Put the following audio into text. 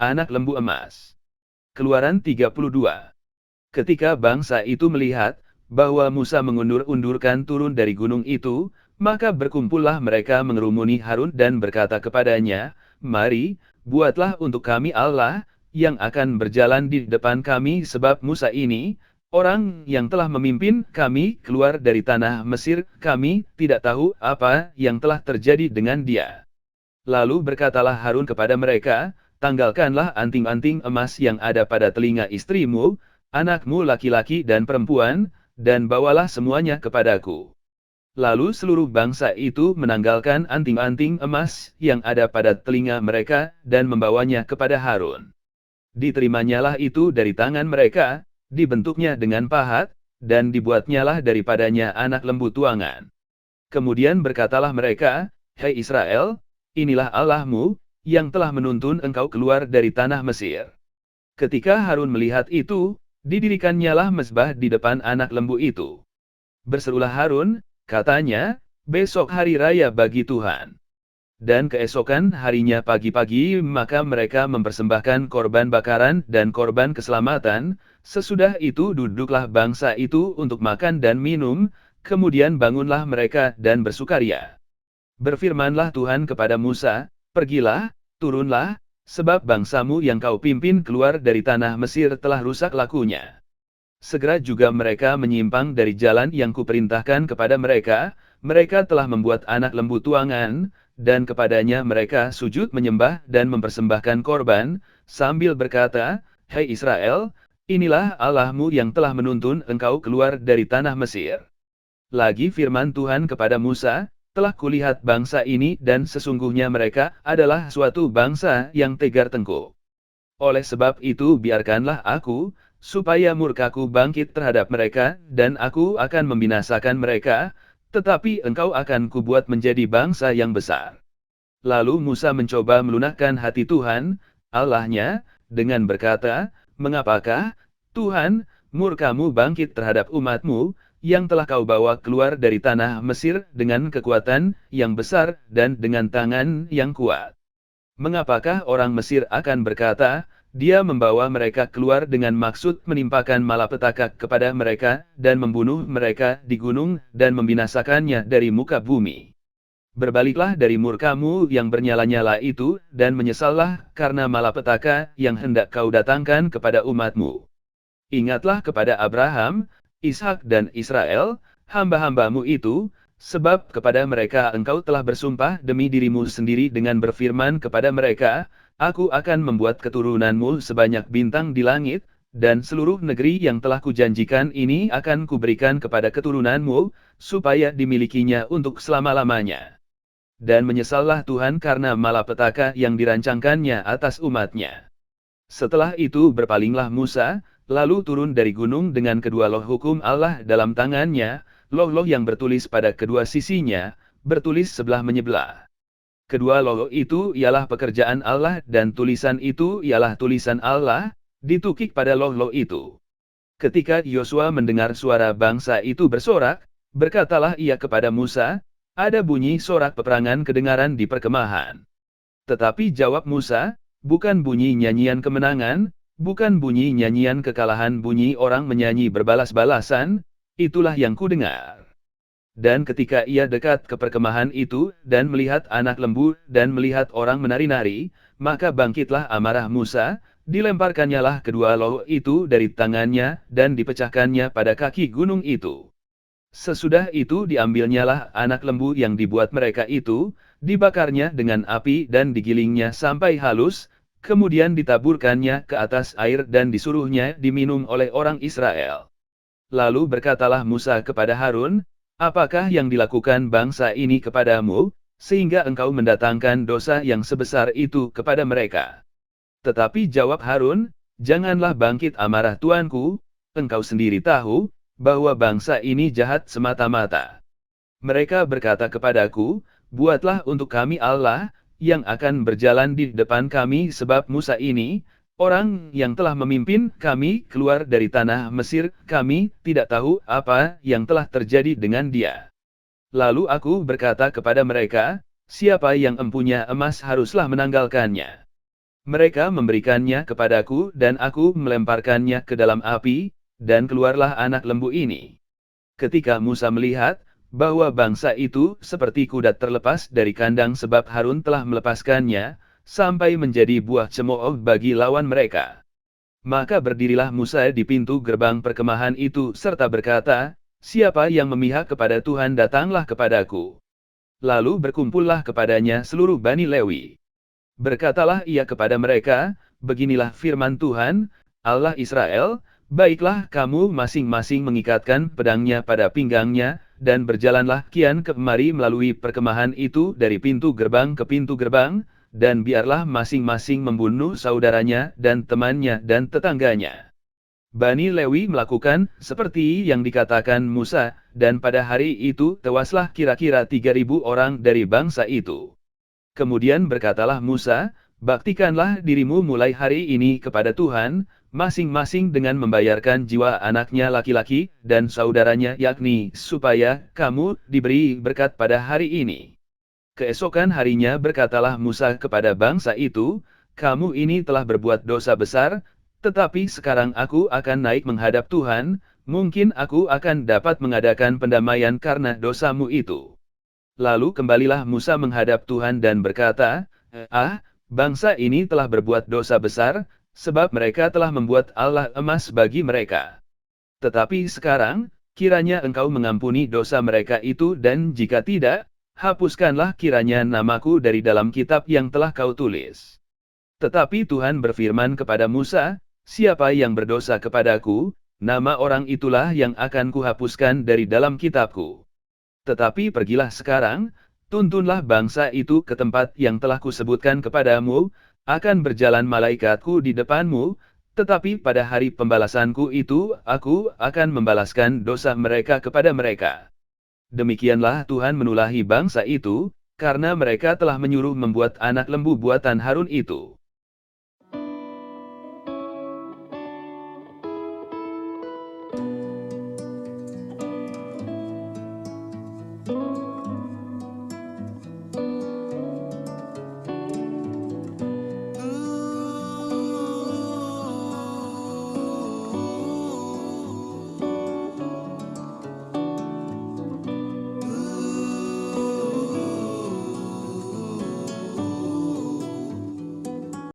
anak lembu emas. Keluaran 32. Ketika bangsa itu melihat bahwa Musa mengundur-undurkan turun dari gunung itu, maka berkumpullah mereka mengerumuni Harun dan berkata kepadanya, "Mari, buatlah untuk kami Allah, yang akan berjalan di depan kami sebab Musa ini, orang yang telah memimpin kami keluar dari tanah Mesir, kami tidak tahu apa yang telah terjadi dengan dia." Lalu berkatalah Harun kepada mereka, "Tanggalkanlah anting-anting emas yang ada pada telinga istrimu, anakmu laki-laki dan perempuan, dan bawalah semuanya kepadaku." Lalu seluruh bangsa itu menanggalkan anting-anting emas yang ada pada telinga mereka, dan membawanya kepada Harun. Diterimanya itu dari tangan mereka, dibentuknya dengan pahat, dan dibuatnyalah daripadanya anak lembu tuangan. Kemudian berkatalah mereka, "Hai Israel, inilah Allahmu, yang telah menuntun engkau keluar dari tanah Mesir." Ketika Harun melihat itu, didirikannya mezbah di depan anak lembu itu. Berserulah Harun, katanya, "Besok hari raya bagi Tuhan." Dan keesokan harinya pagi-pagi maka mereka mempersembahkan korban bakaran dan korban keselamatan. Sesudah itu duduklah bangsa itu untuk makan dan minum, kemudian bangunlah mereka dan bersukaria. Berfirmanlah Tuhan kepada Musa, "Pergilah, turunlah, sebab bangsamu yang kau pimpin keluar dari tanah Mesir telah rusak lakunya." Segera juga mereka menyimpang dari jalan yang kuperintahkan kepada mereka, mereka telah membuat anak lembu tuangan, dan kepadanya mereka sujud menyembah dan mempersembahkan korban, sambil berkata, "Hai Israel, inilah Allahmu yang telah menuntun engkau keluar dari tanah Mesir." Lagi firman Tuhan kepada Musa, "Telah kulihat bangsa ini dan sesungguhnya mereka adalah suatu bangsa yang tegar tengkuk. Oleh sebab itu biarkanlah aku, supaya murkaku bangkit terhadap mereka, dan aku akan membinasakan mereka, tetapi engkau akan kubuat menjadi bangsa yang besar." Lalu Musa mencoba melunakkan hati Tuhan, Allahnya, dengan berkata, "Mengapakah, Tuhan, murkamu bangkit terhadap umatmu, yang telah kau bawa keluar dari tanah Mesir dengan kekuatan yang besar dan dengan tangan yang kuat? Mengapakah orang Mesir akan berkata, dia membawa mereka keluar dengan maksud menimpakan malapetaka kepada mereka, dan membunuh mereka di gunung, dan membinasakannya dari muka bumi? Berbaliklah dari murkamu yang bernyala-nyala itu, dan menyesallah karena malapetaka yang hendak kau datangkan kepada umatmu. Ingatlah kepada Abraham, Ishak dan Israel, hamba-hambamu itu, sebab kepada mereka engkau telah bersumpah demi dirimu sendiri dengan berfirman kepada mereka, "Aku akan membuat keturunanmu sebanyak bintang di langit, dan seluruh negeri yang telah kujanjikan ini akan kuberikan kepada keturunanmu, supaya dimilikinya untuk selama-lamanya." Dan menyesallah Tuhan karena malapetaka yang dirancangkannya atas umatnya. Setelah itu berpalinglah Musa, lalu turun dari gunung dengan kedua loh hukum Allah dalam tangannya, loh-loh yang bertulis pada kedua sisinya, bertulis sebelah menyebelah. Kedua loh itu ialah pekerjaan Allah, dan tulisan itu ialah tulisan Allah, ditukik pada loh-loh itu. Ketika Yosua mendengar suara bangsa itu bersorak, berkatalah ia kepada Musa, "Ada bunyi sorak peperangan kedengaran di perkemahan." Tetapi jawab Musa, "Bukan bunyi nyanyian kemenangan, bukan bunyi nyanyian kekalahan, bunyi orang menyanyi berbalas-balasan, itulah yang kudengar." Dan ketika ia dekat ke perkemahan itu, dan melihat anak lembu, dan melihat orang menari-nari, maka bangkitlah amarah Musa, dilemparkannyalah kedua loh itu dari tangannya, dan dipecahkannya pada kaki gunung itu. Sesudah itu diambilnyalah anak lembu yang dibuat mereka itu, dibakarnya dengan api dan digilingnya sampai halus, kemudian ditaburkannya ke atas air dan disuruhnya diminum oleh orang Israel. Lalu berkatalah Musa kepada Harun, "Apakah yang dilakukan bangsa ini kepadamu, sehingga engkau mendatangkan dosa yang sebesar itu kepada mereka?" Tetapi jawab Harun, "Janganlah bangkit amarah tuanku, engkau sendiri tahu, bahwa bangsa ini jahat semata-mata. Mereka berkata kepadaku, 'Buatlah untuk kami Allah, yang akan berjalan di depan kami sebab Musa ini, orang yang telah memimpin kami keluar dari tanah Mesir, kami tidak tahu apa yang telah terjadi dengan dia.' Lalu aku berkata kepada mereka, 'Siapa yang empunya emas haruslah menanggalkannya.' Mereka memberikannya kepadaku dan aku melemparkannya ke dalam api, dan keluarlah anak lembu ini. Ketika Musa melihat bahwa bangsa itu seperti kuda terlepas dari kandang sebab Harun telah melepaskannya, sampai menjadi buah cemooh bagi lawan mereka. Maka berdirilah Musa di pintu gerbang perkemahan itu serta berkata, "Siapa yang memihak kepada Tuhan datanglah kepadaku." Lalu berkumpullah kepadanya seluruh Bani Lewi. Berkatalah ia kepada mereka, "Beginilah firman Tuhan, Allah Israel, baiklah kamu masing-masing mengikatkan pedangnya pada pinggangnya, dan berjalanlah kian kemari melalui perkemahan itu dari pintu gerbang ke pintu gerbang, dan biarlah masing-masing membunuh saudaranya dan temannya dan tetangganya." Bani Lewi melakukan seperti yang dikatakan Musa, dan pada hari itu tewaslah kira-kira 3.000 orang dari bangsa itu. Kemudian berkatalah Musa, "Baktikanlah dirimu mulai hari ini kepada Tuhan, masing-masing dengan membayarkan jiwa anaknya laki-laki dan saudaranya yakni, supaya kamu diberi berkat pada hari ini." Keesokan harinya berkatalah Musa kepada bangsa itu, "Kamu ini telah berbuat dosa besar, tetapi sekarang aku akan naik menghadap Tuhan, mungkin aku akan dapat mengadakan pendamaian karena dosamu itu." Lalu kembalilah Musa menghadap Tuhan dan berkata, bangsa ini telah berbuat dosa besar, sebab mereka telah membuat Allah emas bagi mereka. Tetapi sekarang, kiranya engkau mengampuni dosa mereka itu dan jika tidak, hapuskanlah kiranya namaku dari dalam kitab yang telah kau tulis. Tetapi Tuhan berfirman kepada Musa, "Siapa yang berdosa kepadaku, nama orang itulah yang akan kuhapuskan dari dalam kitabku. Tetapi pergilah sekarang, tuntunlah bangsa itu ke tempat yang telah kusebutkan kepadamu, akan berjalan malaikatku di depanmu, tetapi pada hari pembalasanku itu aku akan membalaskan dosa mereka kepada mereka." Demikianlah Tuhan menulahi bangsa itu, karena mereka telah menyuruh membuat anak lembu buatan Harun itu.